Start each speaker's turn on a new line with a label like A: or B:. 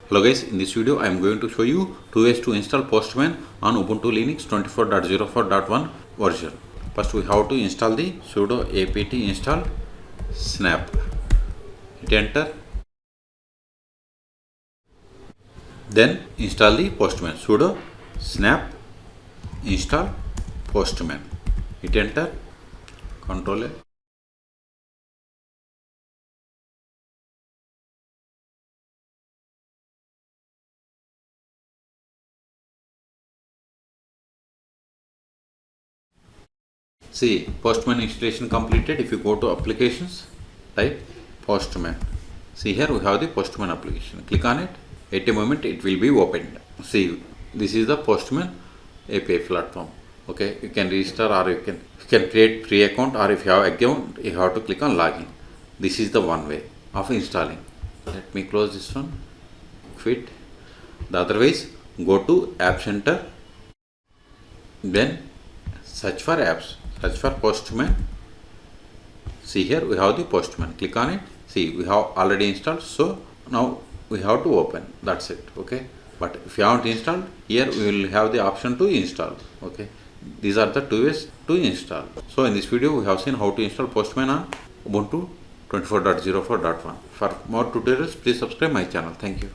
A: Hello guys, in this video I am going to show you two ways to install Postman on Ubuntu Linux 24.04.1 version. First we have to install the sudo apt install snap. Hit enter. Then install the Postman. Sudo snap install Postman. Hit enter. Control A. See, Postman installation completed. If you go to applications, type Postman. See, here we have the Postman application. Click on it. At a moment it will be opened. See, this is the Postman API platform. Okay, you can register or you can create free account, or if you have account you have to click on login. This is the one way of installing. Let me close this one. Quit. The otherwise, go to App Center. Then search for apps. Search for Postman. See, here we have the Postman. Click on it. See, we have already installed, so now we have to open. That's it. Okay, but if you haven't installed, here we will have the option to install. Okay, these are the two ways to install. So in this video we have seen how to install Postman on Ubuntu 24.04.1. For more tutorials, please subscribe my channel. Thank you.